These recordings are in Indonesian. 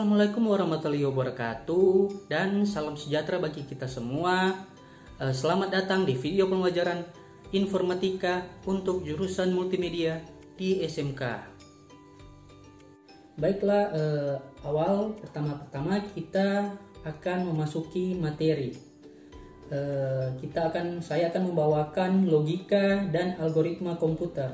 Assalamualaikum warahmatullahi wabarakatuh dan salam sejahtera bagi kita semua. Selamat datang di video pembelajaran informatika untuk jurusan multimedia di SMK. Baiklah, awal pertama kita akan memasuki materi. Saya akan membawakan logika dan algoritma komputer.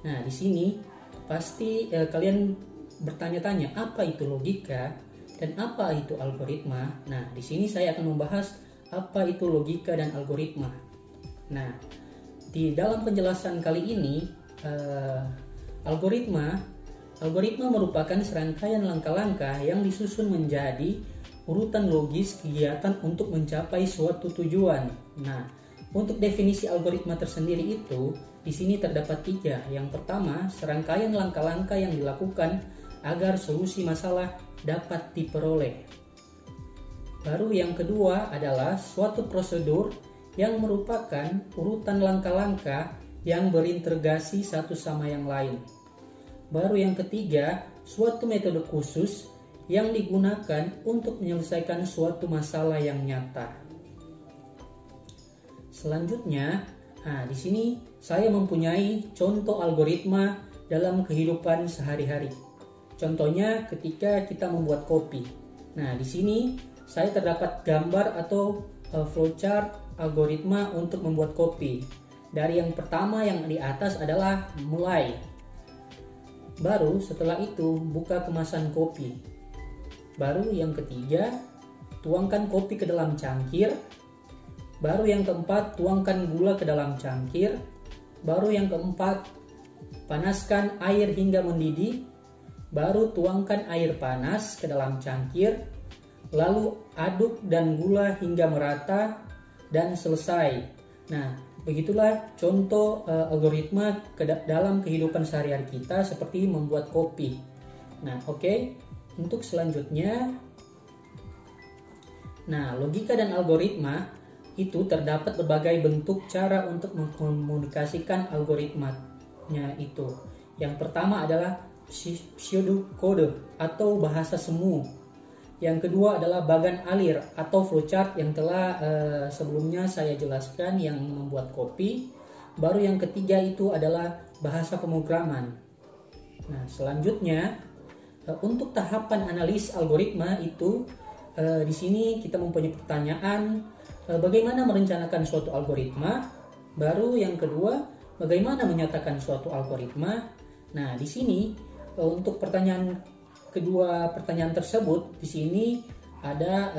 Nah, di sini pasti kalian bertanya-tanya apa itu logika dan apa itu algoritma. Nah, di sini saya akan membahas apa itu logika dan algoritma. Nah, di dalam penjelasan kali ini, algoritma merupakan serangkaian langkah-langkah yang disusun menjadi urutan logis kegiatan untuk mencapai suatu tujuan. Nah, untuk definisi algoritma tersendiri itu, di sini terdapat 3. Yang pertama, serangkaian langkah-langkah yang dilakukan agar solusi masalah dapat diperoleh. Baru yang kedua adalah suatu prosedur yang merupakan urutan langkah-langkah yang berintegrasi satu sama yang lain. Baru yang ketiga, suatu metode khusus yang digunakan untuk menyelesaikan suatu masalah yang nyata. Selanjutnya, di sini saya mempunyai contoh algoritma dalam kehidupan sehari-hari. Contohnya ketika kita membuat kopi. Nah, di sini saya terdapat gambar atau flowchart algoritma untuk membuat kopi. Dari yang pertama yang di atas adalah mulai. Baru setelah itu buka kemasan kopi. Baru yang ketiga, tuangkan kopi ke dalam cangkir. Baru yang keempat, tuangkan gula ke dalam cangkir. Baru yang keempat, panaskan air hingga mendidih. Baru tuangkan air panas ke dalam cangkir, lalu aduk dan gula hingga merata dan selesai. Nah, begitulah contoh algoritma dalam kehidupan sehari-hari kita seperti membuat kopi. Nah, oke. Untuk selanjutnya, logika dan algoritma itu terdapat berbagai bentuk cara untuk mengkomunikasikan algoritmanya itu. Yang pertama adalah pseudokode atau bahasa semu. Yang kedua adalah bagan alir atau flowchart yang telah sebelumnya saya jelaskan yang membuat kopi. Baru yang ketiga itu adalah bahasa pemrograman. Nah, selanjutnya untuk tahapan analis algoritma itu di sini kita mempunyai pertanyaan bagaimana merencanakan suatu algoritma. Baru yang kedua, bagaimana menyatakan suatu algoritma. Nah, di sini untuk pertanyaan tersebut, di sini ada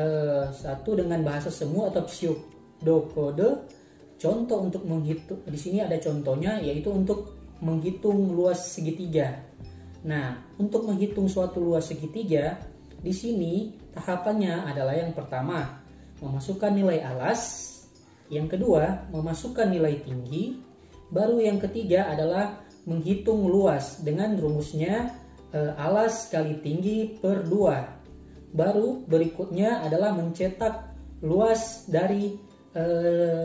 satu dengan bahasa semu atau pseudokode. Contoh untuk menghitung, di sini ada contohnya yaitu untuk menghitung luas segitiga. Nah, untuk menghitung suatu luas segitiga, di sini tahapannya adalah yang pertama, memasukkan nilai alas. Yang kedua, memasukkan nilai tinggi. Baru yang ketiga adalah menghitung luas dengan rumusnya alas kali tinggi per 2. Baru berikutnya adalah mencetak luas dari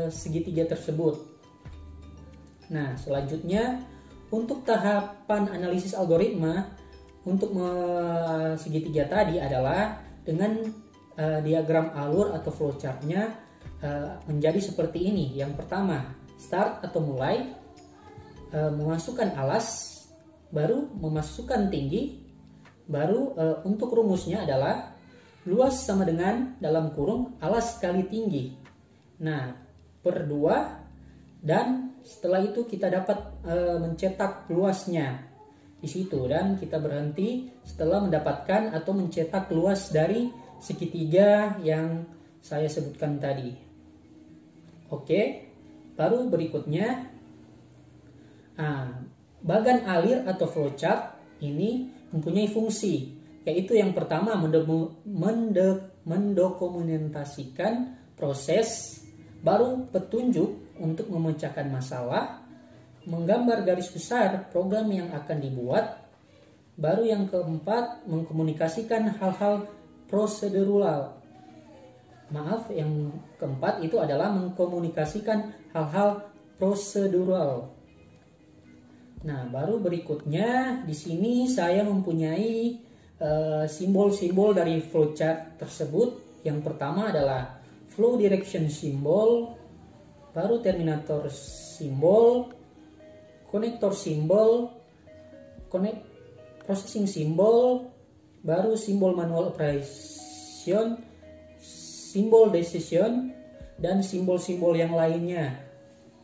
segitiga tersebut. Nah, selanjutnya untuk tahapan analisis algoritma untuk segitiga tadi adalah dengan diagram alur atau flowchartnya menjadi seperti ini. Yang pertama, start atau mulai, memasukkan alas, baru memasukkan tinggi, baru untuk rumusnya adalah luas sama dengan dalam kurung alas kali tinggi. Nah, per 2, dan setelah itu kita dapat mencetak luasnya di situ, dan kita berhenti setelah mendapatkan atau mencetak luas dari segitiga yang saya sebutkan tadi. Oke, baru berikutnya bagan alir atau flowchart ini mempunyai fungsi, yaitu yang pertama mendokumentasikan proses, baru petunjuk untuk memecahkan masalah, menggambar garis besar program yang akan dibuat, baru yang keempat mengkomunikasikan hal-hal prosedural. Yang keempat itu adalah mengkomunikasikan hal-hal prosedural. Nah, baru berikutnya di sini saya mempunyai simbol-simbol dari flowchart tersebut. Yang pertama adalah flow direction symbol, baru terminator symbol, connector symbol, processing symbol, baru simbol manual operation, simbol decision, dan simbol-simbol yang lainnya.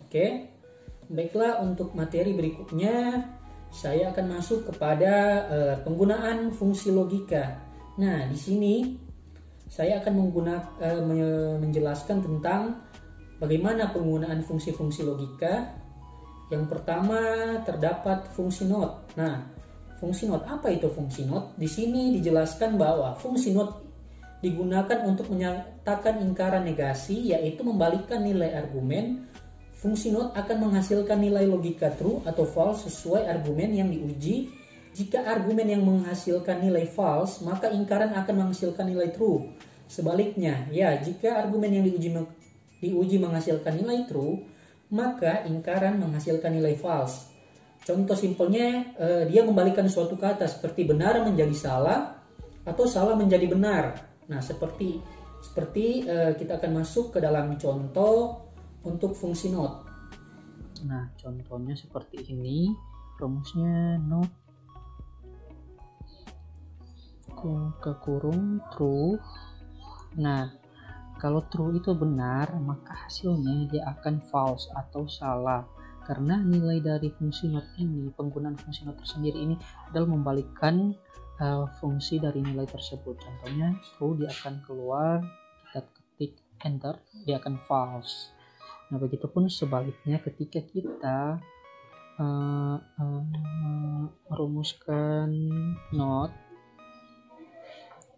Oke, baiklah, untuk materi berikutnya saya akan masuk kepada penggunaan fungsi logika. Nah, di sini saya akan menjelaskan tentang bagaimana penggunaan fungsi-fungsi logika. Yang pertama terdapat fungsi not. Nah, fungsi not, apa itu fungsi not? Di sini dijelaskan bahwa fungsi not digunakan untuk menyatakan ingkaran negasi, yaitu membalikkan nilai argumen. Fungsi not akan menghasilkan nilai logika true atau false sesuai argumen yang diuji. Jika argumen yang menghasilkan nilai false, maka ingkaran akan menghasilkan nilai true. Sebaliknya, ya, jika argumen yang diuji menghasilkan nilai true, maka ingkaran menghasilkan nilai false. Contoh simpelnya, dia membalikkan suatu kata seperti benar menjadi salah atau salah menjadi benar. Nah, seperti kita akan masuk ke dalam contoh untuk fungsi not. Nah, contohnya seperti ini. Rumusnya not ke kurung true. Nah, kalau true itu benar, maka hasilnya dia akan false atau salah. Karena nilai dari fungsi not ini, penggunaan fungsi not tersendiri ini adalah membalikkan fungsi dari nilai tersebut. Contohnya true, dia akan keluar, kita ketik enter, dia akan false. Nah, begitupun sebaliknya ketika kita merumuskan not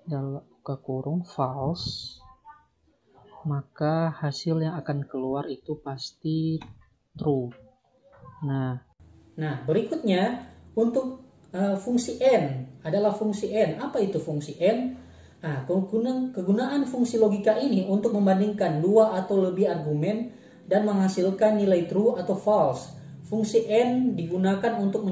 dalam buka kurung false, maka hasil yang akan keluar itu pasti true. Nah, berikutnya untuk fungsi n adalah fungsi n. Apa itu fungsi n? Nah, kegunaan fungsi logika ini untuk membandingkan dua atau lebih argumen dan menghasilkan nilai true atau false. Fungsi n digunakan untuk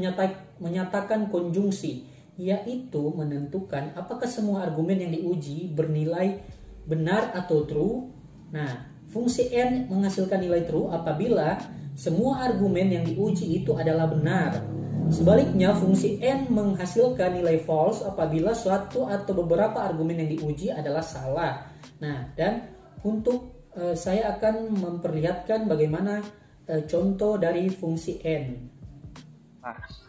menyatakan konjungsi, yaitu menentukan apakah semua argumen yang diuji bernilai benar atau true. Nah, fungsi n menghasilkan nilai true apabila semua argumen yang diuji itu adalah benar. Sebaliknya, fungsi n menghasilkan nilai false apabila suatu atau beberapa argumen yang diuji adalah salah. Nah, dan untuk saya akan memperlihatkan bagaimana contoh dari fungsi n.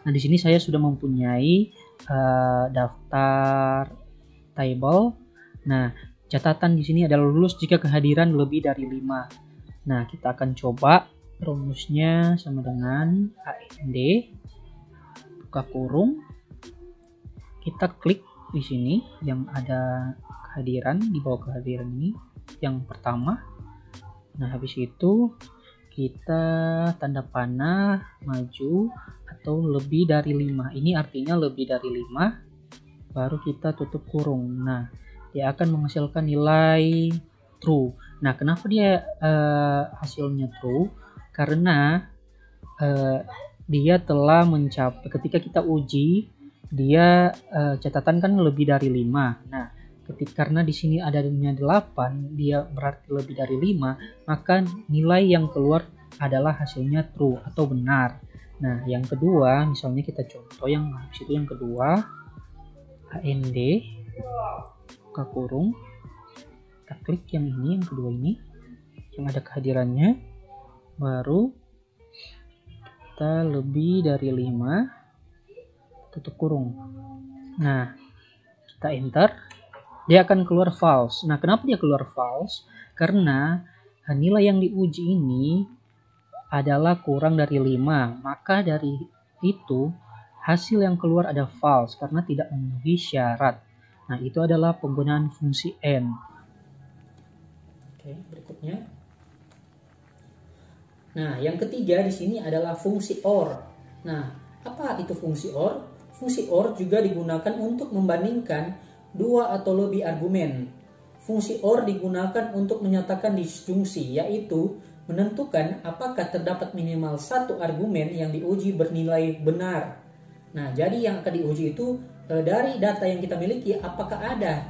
Nah, di sini saya sudah mempunyai daftar table. Nah, catatan di sini adalah lulus jika kehadiran lebih dari 5. Nah, kita akan coba rumusnya sama dengan AND buka kurung. Kita klik di sini yang ada kehadiran, di bawah kehadiran ini yang pertama. Nah, habis itu kita tanda panah maju atau lebih dari 5. Ini artinya lebih dari 5, baru kita tutup kurung. Nah, dia akan menghasilkan nilai true. Nah, kenapa dia hasilnya true? Karena dia telah mencapai, ketika kita uji, dia catatan kan lebih dari 5. Nah, karena di sini adanya 8, dia berarti lebih dari 5, maka nilai yang keluar adalah hasilnya true atau benar. Nah, yang kedua, misalnya kita contoh yang habis itu yang kedua, AND buka kurung, kita klik yang ini, yang kedua ini, yang ada kehadirannya, baru kita lebih dari 5, tutup kurung. Nah, kita enter, dia akan keluar false. Nah, kenapa dia keluar false? Karena nilai yang diuji ini adalah kurang dari 5. Maka dari itu hasil yang keluar ada false karena tidak memenuhi syarat. Nah, itu adalah penggunaan fungsi n. Oke, berikutnya. Nah, yang ketiga di sini adalah fungsi OR. Nah, apa itu fungsi OR? Fungsi OR juga digunakan untuk membandingkan dua atau lebih argumen. Fungsi OR digunakan untuk menyatakan disjungsi, yaitu menentukan apakah terdapat minimal satu argumen yang diuji bernilai benar. Nah, jadi yang akan diuji itu dari data yang kita miliki apakah ada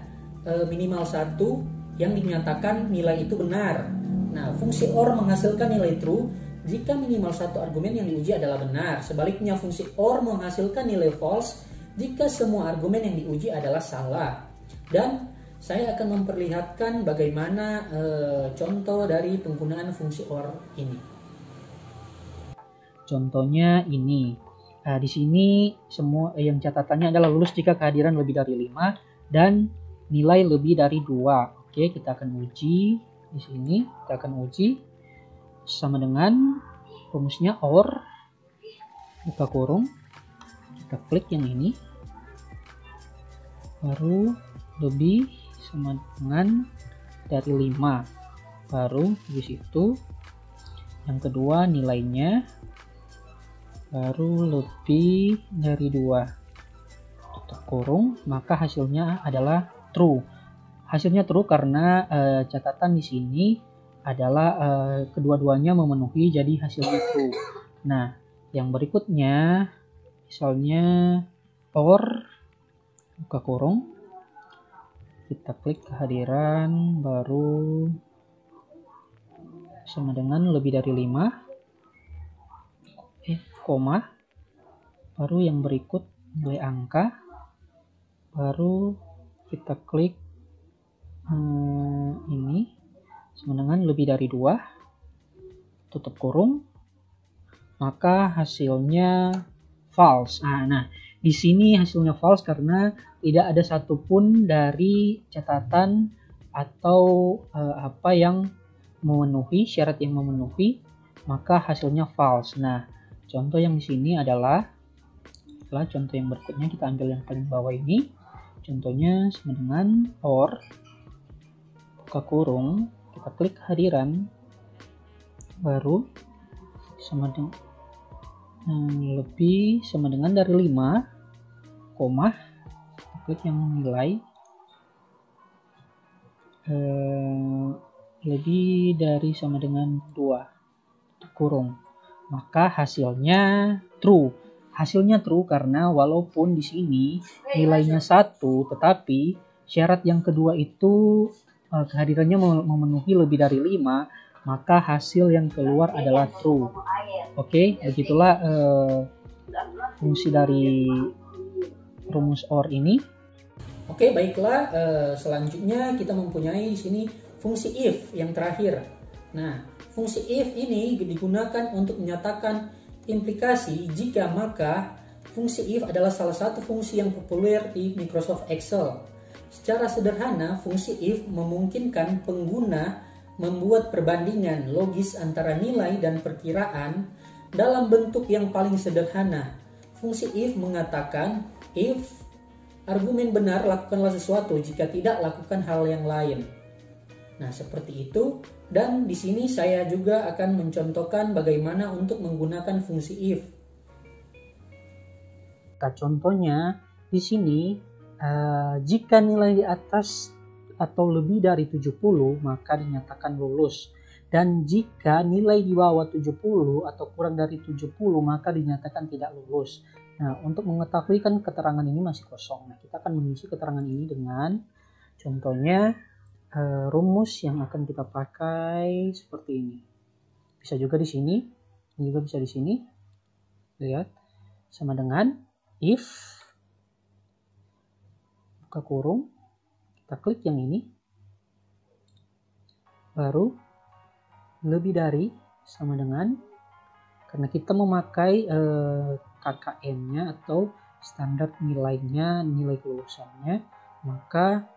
minimal satu yang dinyatakan nilai itu benar. Nah, fungsi OR menghasilkan nilai true jika minimal satu argumen yang diuji adalah benar. Sebaliknya, fungsi OR menghasilkan nilai false jika semua argumen yang diuji adalah salah. Dan saya akan memperlihatkan bagaimana contoh dari penggunaan fungsi OR ini. Contohnya ini. Di sini semua yang catatannya adalah lulus jika kehadiran lebih dari 5 dan nilai lebih dari 2. Oke, kita akan uji di sini. Kita akan uji sama dengan rumusnya OR buka kurung. Kita klik yang ini. Baru lebih sama dengan dari 5. Baru di situ yang kedua nilainya baru lebih dari 2 tutup kurung, maka hasilnya adalah true. Hasilnya true karena catatan di sini adalah kedua-duanya memenuhi, jadi hasilnya true. Nah, yang berikutnya misalnya OR buka kurung, kita klik kehadiran baru sama dengan lebih dari 5, koma, baru yang berikut nilai angka, baru kita klik ini sama dengan lebih dari 2 tutup kurung, maka hasilnya false. Nah, di sini hasilnya false karena tidak ada satupun dari catatan atau apa yang memenuhi syarat yang memenuhi, maka hasilnya false. Nah, contoh yang di sini adalah contoh yang berikutnya, kita ambil yang paling bawah ini. Contohnya sama dengan OR buka kurung, kita klik kehadiran baru sama dengan lebih sama dengan dari 5, koma, klik yang nilai lebih dari sama dengan 2 kurung, maka hasilnya true. Hasilnya true karena walaupun di sini nilainya 1, tetapi syarat yang kedua itu kehadirannya memenuhi lebih dari 5, maka hasil yang keluar adalah true. Oke, begitulah fungsi dari rumus OR ini. Oke, baiklah, selanjutnya kita mempunyai di sini fungsi if yang terakhir. Nah, fungsi if ini digunakan untuk menyatakan implikasi jika maka. Fungsi if adalah salah satu fungsi yang populer di Microsoft Excel. Secara sederhana, fungsi if memungkinkan pengguna membuat perbandingan logis antara nilai dan perkiraan dalam bentuk yang paling sederhana. Fungsi if mengatakan, if argumen benar, lakukanlah sesuatu, jika tidak, lakukan hal yang lain. Nah, seperti itu. Dan di sini saya juga akan mencontohkan bagaimana untuk menggunakan fungsi if. Nah, contohnya di sini jika nilai di atas atau lebih dari 70 maka dinyatakan lulus. Dan jika nilai di bawah 70 atau kurang dari 70 maka dinyatakan tidak lulus. Nah, untuk mengetahui kan keterangan ini masih kosong. Nah, kita akan mengisi keterangan ini dengan contohnya rumus yang akan kita pakai seperti ini. Bisa juga di sini, juga bisa di sini. Lihat, sama dengan if buka kurung, kita klik yang ini, baru lebih dari sama dengan, karena kita memakai KKM-nya atau standar nilainya, nilai kelulusannya, maka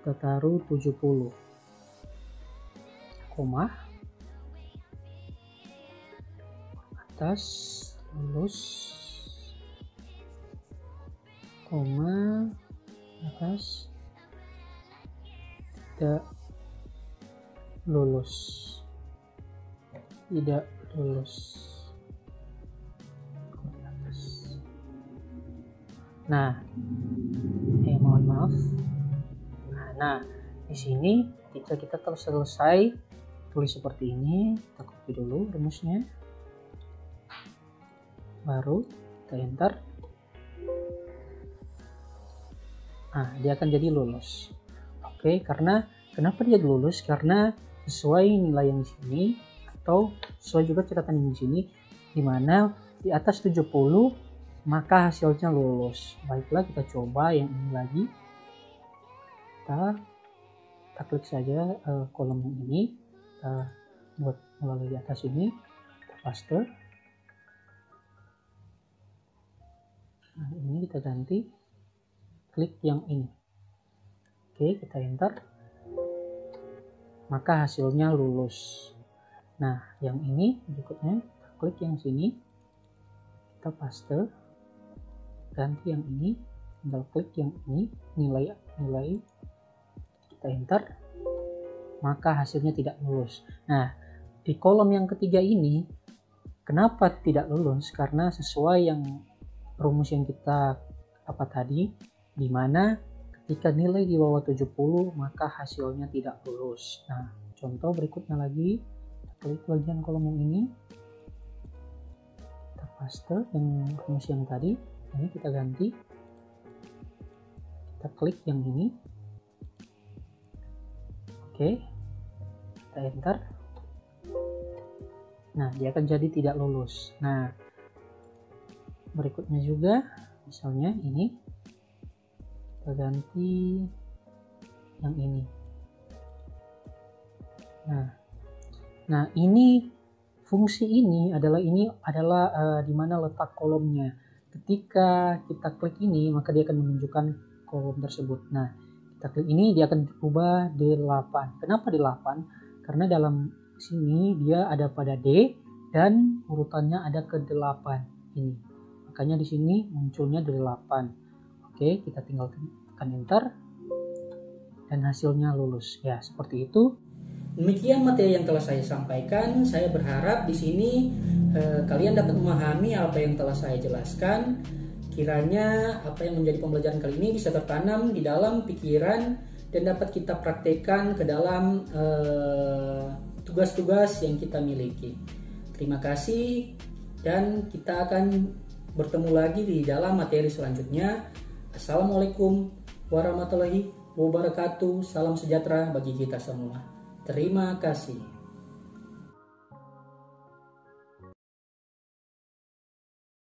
kita taruh 70, koma, atas lulus, koma, atas tidak lulus, tidak lulus. Nah, mohon maaf. Nah, di sini ketika kita telah selesai tulis seperti ini, kita copy dulu rumusnya, baru kita enter. Nah, dia akan jadi lulus. Oke, karena kenapa dia lulus? Karena sesuai nilai yang di sini atau sesuai juga catatan yang di sini, di mana di atas 70 maka hasilnya lulus. Baiklah, kita coba yang ini lagi. Kita klik saja kolom yang ini, kita buat melalui di atas ini, kita paste. Nah, ini kita ganti, klik yang ini. Oke, kita enter, maka hasilnya lulus. Nah, yang ini berikutnya, kita klik yang sini, kita paste, ganti yang ini, tinggal klik yang ini, nilai, kita enter, maka hasilnya tidak lulus. Nah, di kolom yang ketiga ini, kenapa tidak lulus? Karena sesuai yang rumus yang kita dapat tadi, di mana ketika nilai di bawah 70 maka hasilnya tidak lulus. Nah, contoh berikutnya lagi, kita klik bagian kolom yang ini, kita paste yang rumus yang tadi, ini kita ganti, kita klik yang ini, oke, kita enter. Nah, dia akan jadi tidak lulus. Nah, berikutnya juga, misalnya ini, kita ganti yang ini. Nah, ini fungsi ini adalah di mana letak kolomnya. Ketika kita klik ini, maka dia akan menunjukkan kolom tersebut. Nah, kita klik ini, dia akan berubah D8. Kenapa D8? Karena dalam sini dia ada pada D dan urutannya ada ke 8 ini. Makanya di sini munculnya D8. Oke, kita tinggal tekan enter dan hasilnya lulus. Ya, seperti itu. Demikian materi yang telah saya sampaikan. Saya berharap di sini kalian dapat memahami apa yang telah saya jelaskan. Kiranya apa yang menjadi pembelajaran kali ini bisa tertanam di dalam pikiran dan dapat kita praktekkan ke dalam tugas-tugas yang kita miliki. Terima kasih dan kita akan bertemu lagi di dalam materi selanjutnya. Assalamualaikum warahmatullahi wabarakatuh. Salam sejahtera bagi kita semua. Terima kasih.